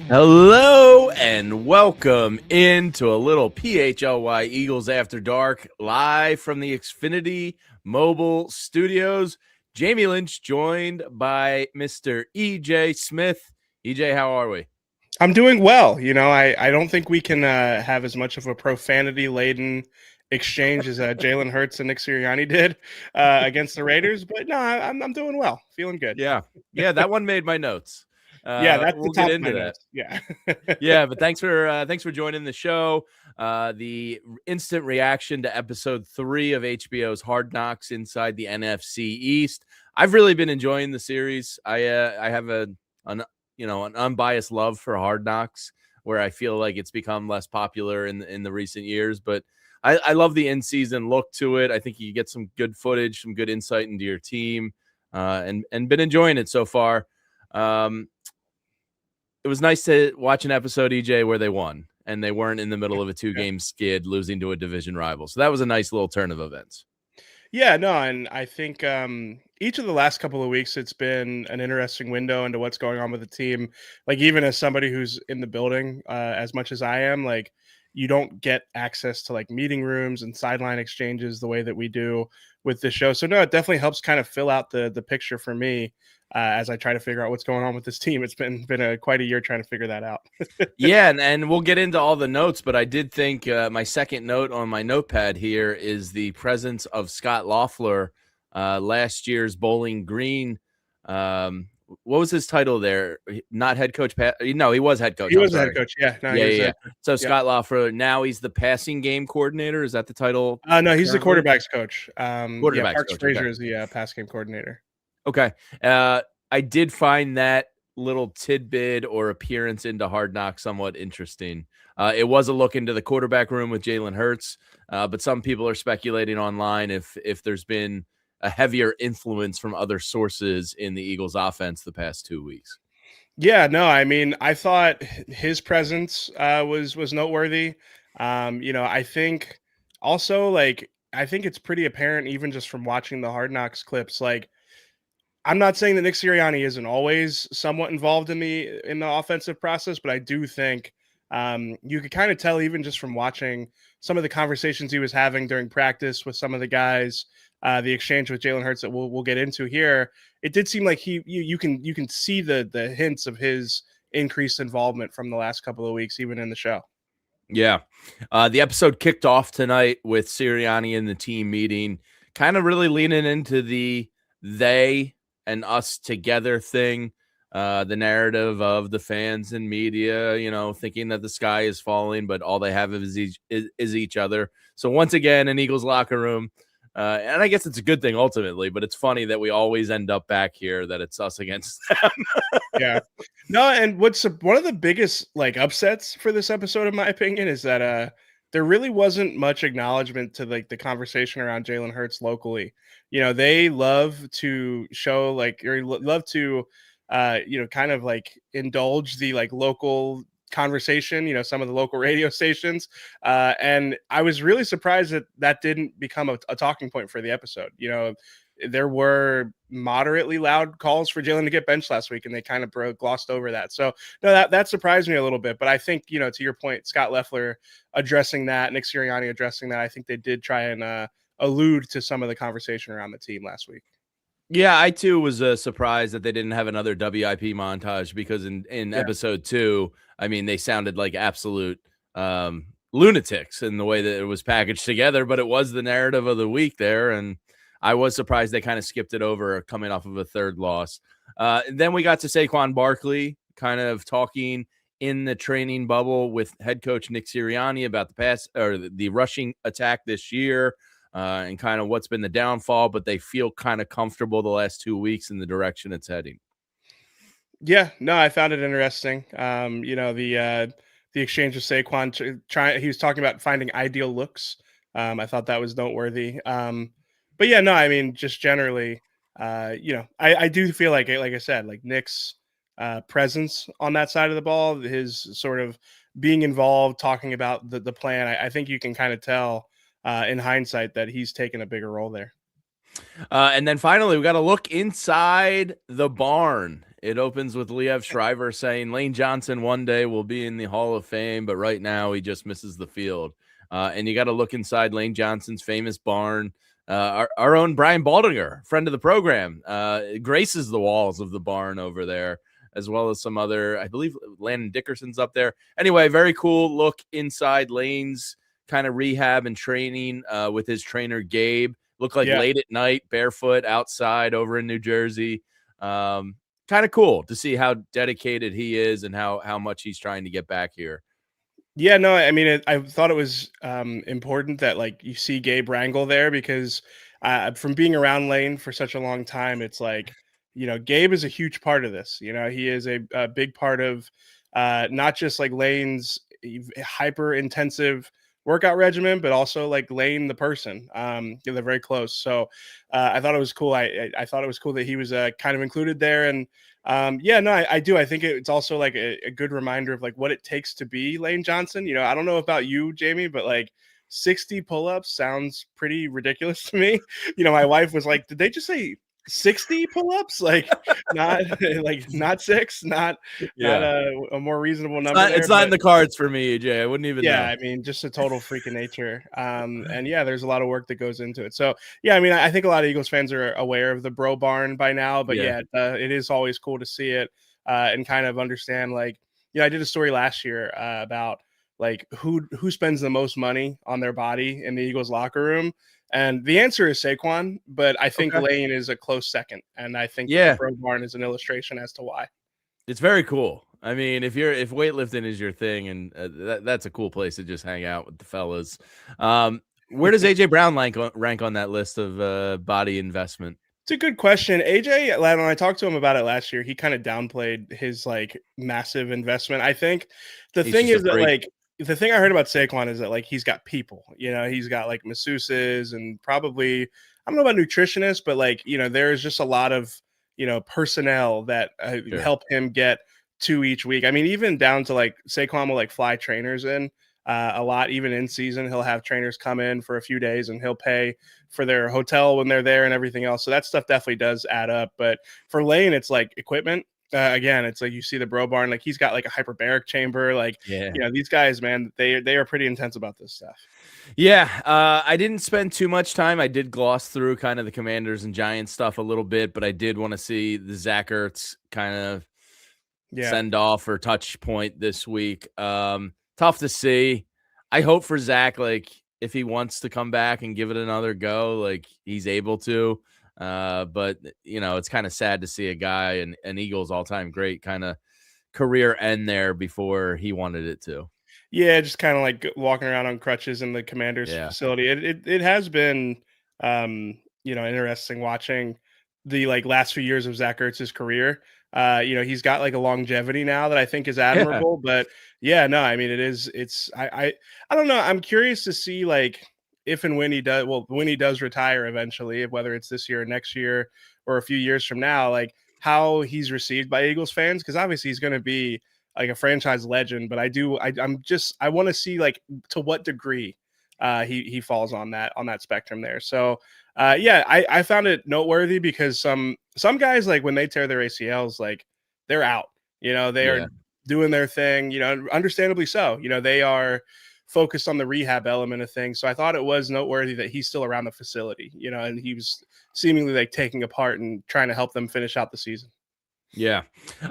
Hello and welcome into a little PHLY Eagles After Dark live from the Xfinity Mobile Studios. Jamie Lynch joined by Mr. EJ Smith. EJ, how are we? I'm doing well. I don't think we can have as much of a profanity-laden exchange as Jalen Hurts and Nick Sirianni did against the Raiders, but no, I'm doing well, feeling good. Yeah, that one made my notes. Yeah, that's the We'll get top of my into that. notes. Yeah. Yeah, but thanks for joining the show. The instant reaction to episode 3 of HBO's Hard Knocks inside the NFC East. I've really been enjoying the series. I have an unbiased love for Hard Knocks, where I feel like it's become less popular in the recent years, but I love the in-season look to it. I think you get some good footage, some good insight into your team, and been enjoying it so far. It was nice to watch an episode, EJ, where they won and they weren't in the middle of a 2-game skid losing to a division rival. So that was a nice little turn of events. Yeah, no, and I think each of the last couple of weeks, it's been an interesting window into what's going on with the team. Like, even as somebody who's in the building as much as I am, like, you don't get access to like meeting rooms and sideline exchanges the way that we do with this show. So no, it definitely helps kind of fill out the picture for me as I try to figure out what's going on with this team. It's been quite a year trying to figure that out. Yeah, and we'll get into all the notes, but I did think my second note on my notepad here is the presence of Scott Loeffler, last year's Bowling Green. What was his title there? Not head coach. No, he was head coach. He was the head coach. Yeah. No, Yeah. So yeah. Scott Loeffler, now he's the passing game coordinator. Is that the title? No, he's the quarterback's coach. Parks coach. Frazier Okay. is the pass game coordinator. Okay. I did find that little tidbit or appearance into Hard Knocks somewhat interesting. It was a look into the quarterback room with Jalen Hurts, but some people are speculating online if there's been a heavier influence from other sources in the Eagles offense the past 2 weeks. Yeah, no, I mean, I thought his presence was noteworthy. I think also, like, I think it's pretty apparent even just from watching the Hard Knocks clips. Like, I'm not saying that Nick Sirianni isn't always somewhat involved in the offensive process, but I do think you could kind of tell even just from watching some of the conversations he was having during practice with some of the guys, the exchange with Jalen Hurts that we'll get into here. It did seem like you can see the hints of his increased involvement from the last couple of weeks, even in the show. Yeah. The episode kicked off tonight with Sirianni and the team meeting, kind of really leaning into the they and us together thing, the narrative of the fans and media, thinking that the sky is falling, but all they have is each other. So once again, an Eagles locker room, and I guess it's a good thing ultimately, but it's funny that we always end up back here, that it's us against them. Yeah. No, and what's one of the biggest like upsets for this episode, in my opinion, is that there really wasn't much acknowledgement to like the conversation around Jalen Hurts locally. They love to show love to kind of like indulge the like local conversation, some of the local radio stations. And I was really surprised that didn't become a talking point for the episode. There were moderately loud calls for Jalen to get benched last week, and they kind of glossed over that. So no, that surprised me a little bit. But I think, to your point, Scott Loeffler addressing that, Nick Sirianni addressing that, I think they did try and allude to some of the conversation around the team last week. Yeah, I too was surprised that they didn't have another WIP montage, because in episode 2, I mean, they sounded like absolute lunatics in the way that it was packaged together, but it was the narrative of the week there, and I was surprised they kind of skipped it over coming off of a third loss. Then we got to Saquon Barkley kind of talking in the training bubble with head coach Nick Sirianni about the pass or the rushing attack this year, and kind of what's been the downfall, but they feel kind of comfortable the last 2 weeks in the direction it's heading. Yeah, no, I found it interesting. The exchange with Saquon, he was talking about finding ideal looks. I thought that was noteworthy. But yeah, no, I mean, just generally, I do feel like I said, like Nick's presence on that side of the ball, his sort of being involved, talking about the plan. I think you can kind of tell in hindsight that he's taken a bigger role there. And then finally, we got to look inside the barn It opens with Liev Schreiber saying Lane Johnson one day will be in the Hall of Fame, but right now he just misses the field. And you got to look inside Lane Johnson's famous barn. Our own Brian Baldinger, friend of the program, graces the walls of the barn over there, as well as some other, I believe Landon Dickerson's up there. Anyway, very cool look inside Lane's kind of rehab and training with his trainer, Gabe. Looked like late at night, barefoot outside over in New Jersey. Kind of cool to see how dedicated he is and how much he's trying to get back here. Yeah, no, I mean, I thought it was important that like you see Gabe Wrangle there because from being around Lane for such a long time, it's like, Gabe is a huge part of this. He is a big part of not just like Lane's hyper intensive workout regimen, but also like Lane the person. They're very close. So I thought it was cool. I thought it was cool that he was kind of included there. And yeah, no, I do. I think it's also like a good reminder of like what it takes to be Lane Johnson. I don't know about you, Jamie, but like 60 pull-ups sounds pretty ridiculous to me. My wife was like, did they just say 60 pull-ups? Like not six, not a more reasonable number. It's not in the cards for me, AJ. I wouldn't even know. I mean, just a total freak of nature. And yeah, there's a lot of work that goes into it. So yeah, I mean, I think a lot of Eagles fans are aware of the bro barn by now, but it is always cool to see it and kind of understand. Like, I did a story last year about like who spends the most money on their body in the Eagles locker room. And the answer is Saquon, but I think Lane is a close second. And I think the bro barn is an illustration as to why. It's very cool. I mean, if weightlifting is your thing, and that's a cool place to just hang out with the fellas. Where does AJ Brown rank on that list of body investment? It's a good question. AJ, when I talked to him about it last year, he kind of downplayed his like massive investment. I think the thing is that like the thing I heard about Saquon is that like he's got people. He's got like masseuses and probably I don't know about nutritionists, but like there's just a lot of personnel that help him get to each week. I mean, even down to like Saquon will like fly trainers in a lot, even in season. He'll have trainers come in for a few days and he'll pay for their hotel when they're there and everything else. So that stuff definitely does add up. But for Lane, it's like equipment. Again, it's like you see the bro barn, like he's got like a hyperbaric chamber. Like, these guys, man, they are pretty intense about this stuff. Yeah, I didn't spend too much time. I did gloss through kind of the Commanders and Giants stuff a little bit, but I did want to see the Zach Ertz kind of send off or touch point this week. Tough to see. I hope for Zach, like if he wants to come back and give it another go, like he's able to. But it's kind of sad to see a guy and an Eagles all-time great kind of career end there before he wanted it to. Yeah, just kind of like walking around on crutches in the Commanders facility. It has been interesting watching the like last few years of Zach Ertz's career. He's got like a longevity now that I think is admirable. But yeah, no, I mean I don't know. I'm curious to see like if and when he does retire eventually, whether it's this year or next year or a few years from now, like how he's received by Eagles fans, because obviously he's going to be like a franchise legend. But I want to see like to what degree he falls on that spectrum there. So I found it noteworthy because some guys, like when they tear their ACLs, like they're out. They are doing their thing. Understandably so. They are focused on the rehab element of things. So I thought it was noteworthy that he's still around the facility, and he was seemingly like taking a part and trying to help them finish out the season. Yeah.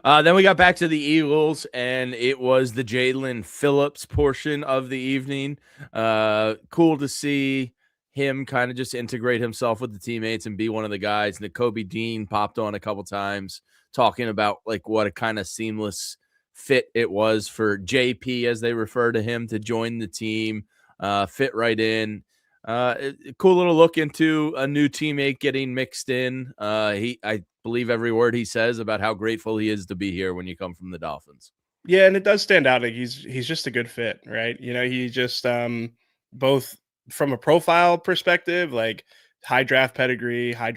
Then we got back to the Eagles, and it was the Jalen Phillips portion of the evening. Cool to see him kind of just integrate himself with the teammates and be one of the guys. And Kobe Dean popped on a couple times talking about like what a kind of seamless fit it was for JP, as they refer to him, to join the team, fit right in. Cool little look into a new teammate getting mixed in. I believe every word he says about how grateful he is to be here when you come from the Dolphins. Yeah, and it does stand out. Like he's just a good fit, right? He just both from a profile perspective, like high draft pedigree, high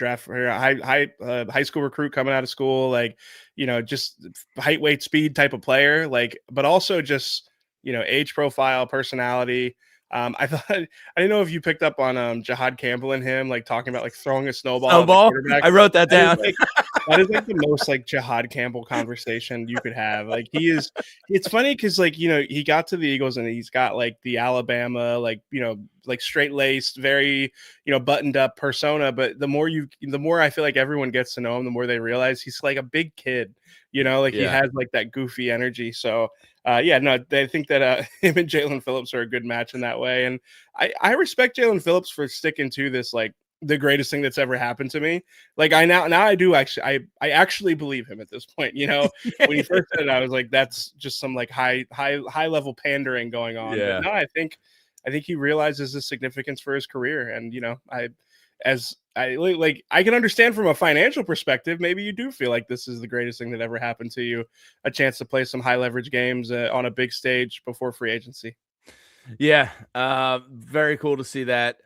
school recruit coming out of school, like just height, weight, speed type of player, like, but also just age profile, personality. I thought I didn't know if you picked up on Jihad Campbell and him like talking about like throwing a snowball at the Snowball. quarterback. I wrote that That is down. like that is like the most like Jihad Campbell conversation you could have. Like he is, it's funny because like he got to the Eagles and he's got like the Alabama like like straight laced, very buttoned up persona. But the more I feel like everyone gets to know him, the more they realize he's like a big kid. Like he Yeah. has like that goofy energy. So yeah, no, I think that him and Jalen Phillips are a good match in that way. And I respect Jalen Phillips for sticking to this like the greatest thing that's ever happened to me. Like now I do actually I actually believe him at this point. When he first said it, I was like, that's just some like high level pandering going on. But Yeah. no, I think he realizes the significance for his career. And I can understand from a financial perspective, maybe you do feel like this is the greatest thing that ever happened to you, a chance to play some high leverage games on a big stage before free agency. Yeah, very cool to see that.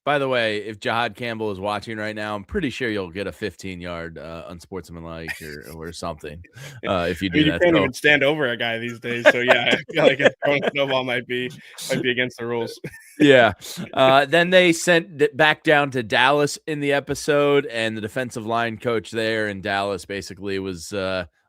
By the way, if Jihad Campbell is watching right now, I'm pretty sure you'll get a 15-yard unsportsmanlike or something if you I mean, do you that. can't So even stand over a guy these days. So yeah, I feel like a throwing snowball might be against the rules. yeah. Then they sent it back down to Dallas in the episode, and the defensive line coach there in Dallas basically was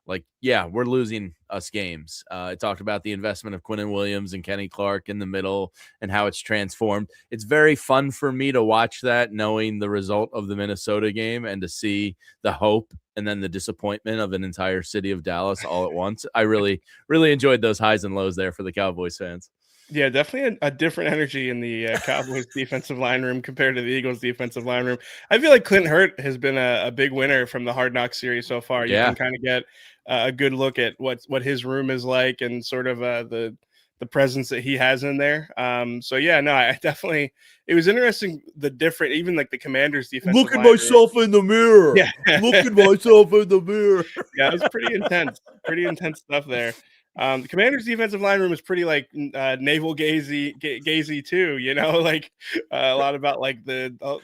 like, yeah, we're losing us games. It talked about the investment of Quinnen Williams and Kenny Clark in the middle and how it's transformed. It's very fun for me to watch that, knowing the result of the Minnesota game and to see the hope and then the disappointment of an entire city of Dallas all at once. I really, really enjoyed those highs and lows there for the Cowboys fans. Yeah, definitely a different energy in the Cowboys defensive line room compared to the Eagles defensive line room. I feel like Clint Hurt has been a big winner from the Hard Knocks series so far. You Yeah. can kind of get a good look at what his room is like and sort of the presence that he has in there. So yeah, no, I definitely, it was interesting the different, even like the Commanders defensive Look at line room. myself in the mirror. Yeah, Look at myself in the mirror. yeah, it was pretty intense stuff there. The Commanders' defensive line room is pretty like navel gazy too. Like a lot about like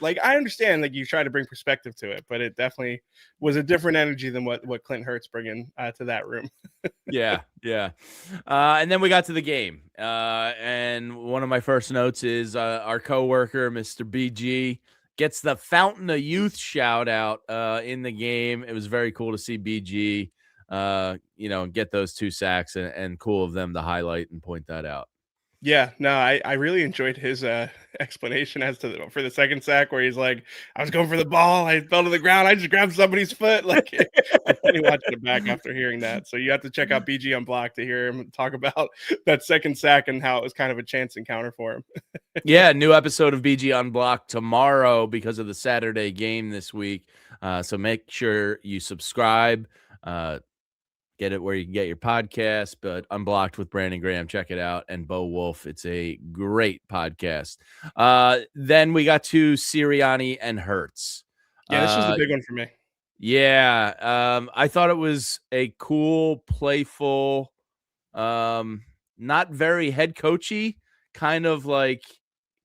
like I understand like you try to bring perspective to it, but it definitely was a different energy than what Clint Hurt's bringing to that room. Yeah. And then we got to the game. And one of my first notes is our coworker, Mr. BG, gets the Fountain of Youth shout out in the game. It was very cool to see BG get those 2 sacks and cool of them to highlight and point that out. Yeah, no, I really enjoyed his explanation as to for the second sack where he's like, I was going for the ball, I fell to the ground, I just grabbed somebody's foot. Like I finally watched it back after hearing that. So you have to check out BG Unblocked to hear him talk about that second sack and how it was kind of a chance encounter for him. Yeah, new episode of BG Unblocked tomorrow because of the Saturday game this week. So make sure you subscribe. Get it where you can get your podcast, but Unblocked with Brandon Graham, check it out. And Bo Wolf, it's a great podcast. Then we got to Sirianni and Ertz. Yeah, this was the big one for me. Yeah, I thought it was a cool, playful, not very head coachy, kind of like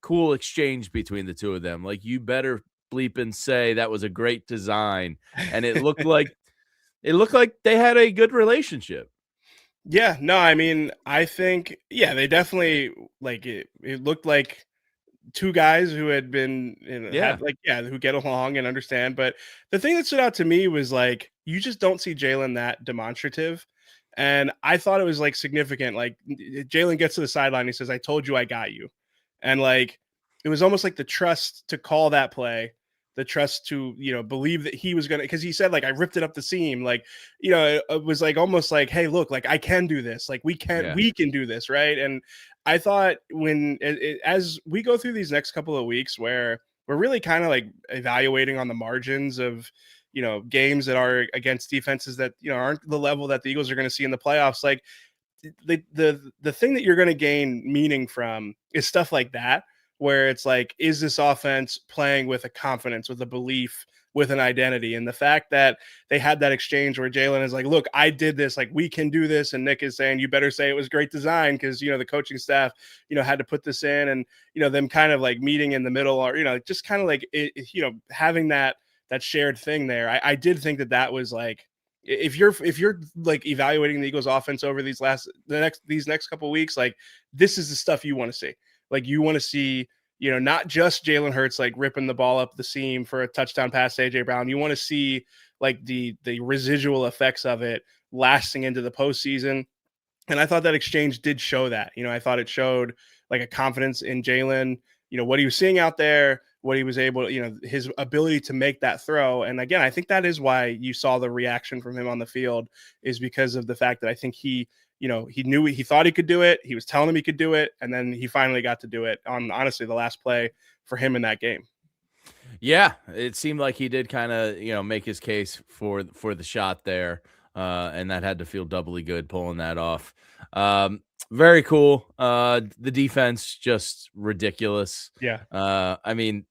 cool exchange between the two of them. Like, you better bleep and say that was a great design, and it looked like they had a good relationship. Yeah, no, I mean, I think, yeah, they definitely like it. It looked like two guys who had been, had like, yeah, who get along and understand. But the thing that stood out to me was like, you just don't see Jalen that demonstrative. And I thought it was like significant. Like Jalen gets to the sideline, he says, I told you I got you. And like, it was almost like the trust to call that play, the trust to, believe that he was going to, because he said, like, I ripped it up the seam. Like, it was like almost like, hey, look, like I can do this. Like we can do this. Right. And I thought as we go through these next couple of weeks where we're really kind of like evaluating on the margins of, games that are against defenses that, aren't the level that the Eagles are going to see in the playoffs. Like the thing that you're going to gain meaning from is stuff like that, where it's like, is this offense playing with a confidence, with a belief, with an identity? And the fact that they had that exchange where Jalen is like, look, I did this, like we can do this. And Nick is saying, you better say it was great design because, the coaching staff, had to put this in, and, them kind of like meeting in the middle, or, just kind of like, having that shared thing there. I did think that was like, if you're like evaluating the Eagles offense over these next couple of weeks, like this is the stuff you want to see. Like you want to see, not just Jalen Hurts like ripping the ball up the seam for a touchdown pass to AJ Brown. You want to see like the residual effects of it lasting into the postseason. And I thought that exchange did show that. I thought it showed like a confidence in Jalen, what he was seeing out there, what he was able, his ability to make that throw. And again, I think that is why you saw the reaction from him on the field, is because of the fact that I think he knew, he thought he could do it. He was telling him he could do it. And then he finally got to do it on, honestly, the last play for him in that game. Yeah, it seemed like he did kind of, make his case for the shot there. And that had to feel doubly good pulling that off. Very cool. The defense just ridiculous. Yeah. I mean,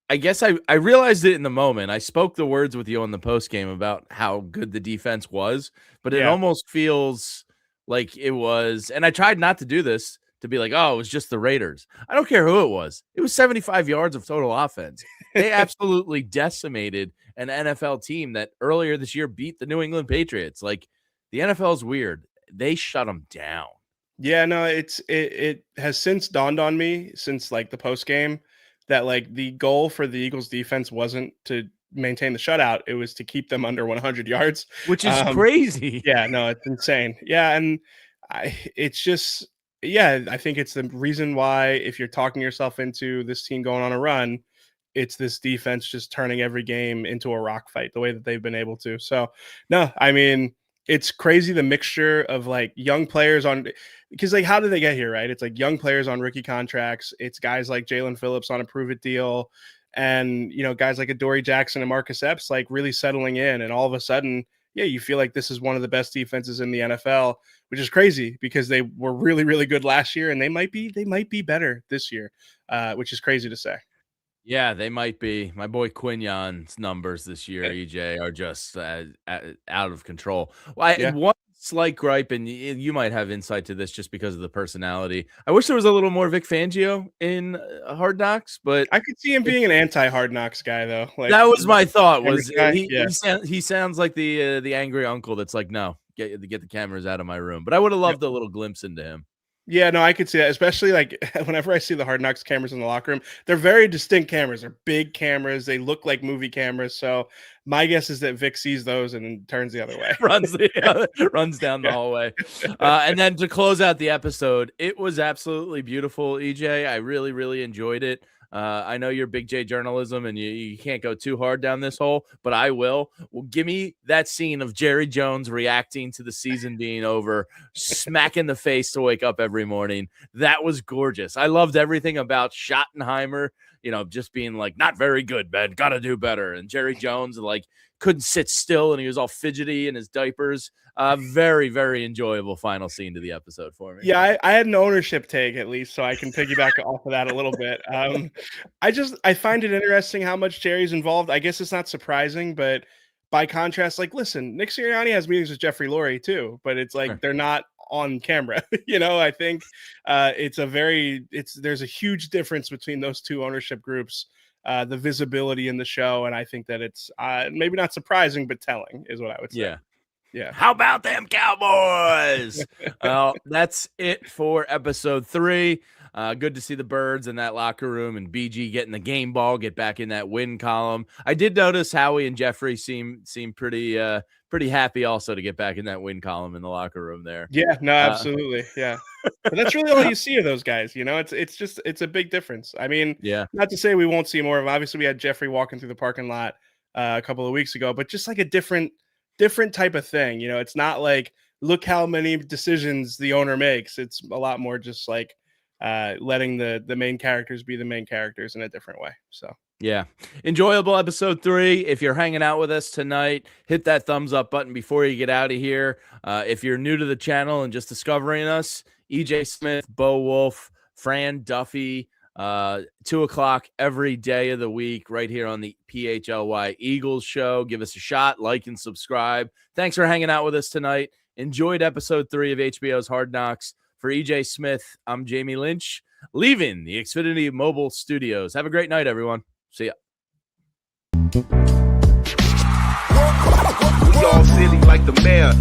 I guess I realized it in the moment. I spoke the words with you on the post game about how good the defense was, but it almost feels like it was. And I tried not to do this, to be like, oh, it was just the Raiders. I don't care who it was. It was 75 yards of total offense. They absolutely decimated an NFL team that earlier this year beat the New England Patriots. Like, the NFL is weird. They shut them down. Yeah, no, it has since dawned on me since like the post game that like the goal for the Eagles defense wasn't to maintain the shutout. It was to keep them under 100 yards, which is crazy. Yeah, no, it's insane. Yeah. And I think it's the reason why, if you're talking yourself into this team going on a run, it's this defense just turning every game into a rock fight the way that they've been able to. So no, I mean, it's crazy the mixture of like young players on, because like, how did they get here? Right. It's like young players on rookie contracts. It's guys like Jalen Phillips on a prove it deal. And, guys like Adoree Jackson and Marcus Epps, like really settling in. And all of a sudden, yeah, you feel like this is one of the best defenses in the NFL, which is crazy because they were really, really good last year. And they might be better this year, which is crazy to say. Yeah, they might be. My boy Quignon's numbers this year, EJ, are just out of control. Well, one slight gripe, and you might have insight to this just because of the personality. I wish there was a little more Vic Fangio in Hard Knocks, but I could see him being an anti-Hard Knocks guy, though. Like, that was my thought. Was he sounds like the angry uncle that's like, no, get the cameras out of my room. But I would have loved a little glimpse into him. Yeah, no, I could see that, especially like whenever I see the Hard Knocks cameras in the locker room. They're very distinct cameras. They're big cameras. They look like movie cameras. So my guess is that Vic sees those and then turns the other way. runs down the hallway. And then to close out the episode, it was absolutely beautiful, EJ. I really, really enjoyed it. I know you're big J journalism and you can't go too hard down this hole, but I will. Well, give me that scene of Jerry Jones reacting to the season being over, smack in the face to wake up every morning. That was gorgeous. I loved everything about Schottenheimer, just being like, not very good, man, gotta do better. And Jerry Jones, like, couldn't sit still and he was all fidgety in his diapers. Very, very enjoyable final scene to the episode for me. Yeah, I had an ownership take at least, so I can piggyback off of that a little bit. I find it interesting how much Jerry's involved. I guess it's not surprising, but by contrast, like, listen, Nick Sirianni has meetings with Jeffrey Lurie too, but it's like they're not on camera. I think there's a huge difference between those two ownership groups. The visibility in the show, and I think that it's maybe not surprising, but telling is what I would say. Yeah. How about them Cowboys? Well, that's it for episode 3. Good to see the birds in that locker room and BG getting the game ball, get back in that win column. I did notice Howie and Jeffrey seem pretty happy also to get back in that win column in the locker room there. Yeah, no, absolutely. Yeah. But that's really all you see of those guys. It's a big difference. I mean, not to say we won't see more of them. Obviously, we had Jeffrey walking through the parking lot a couple of weeks ago, but just like a different type of thing. It's not like, look how many decisions the owner makes. It's a lot more just like letting the main characters be the main characters in a different way. So yeah, enjoyable episode 3. If you're hanging out with us tonight, hit that thumbs up button before you get out of here. If you're new to the channel and just discovering us, EJ Smith, Bo Wolf, Fran Duffy, 2:00 every day of the week, right here on the PHLY Eagles show. Give us a shot, like and subscribe. Thanks for hanging out with us tonight. Enjoyed episode 3 of HBO's Hard Knocks. For EJ Smith, I'm Jamie Lynch, leaving the Xfinity Mobile Studios. Have a great night, everyone. See ya. We all silly like the mayor.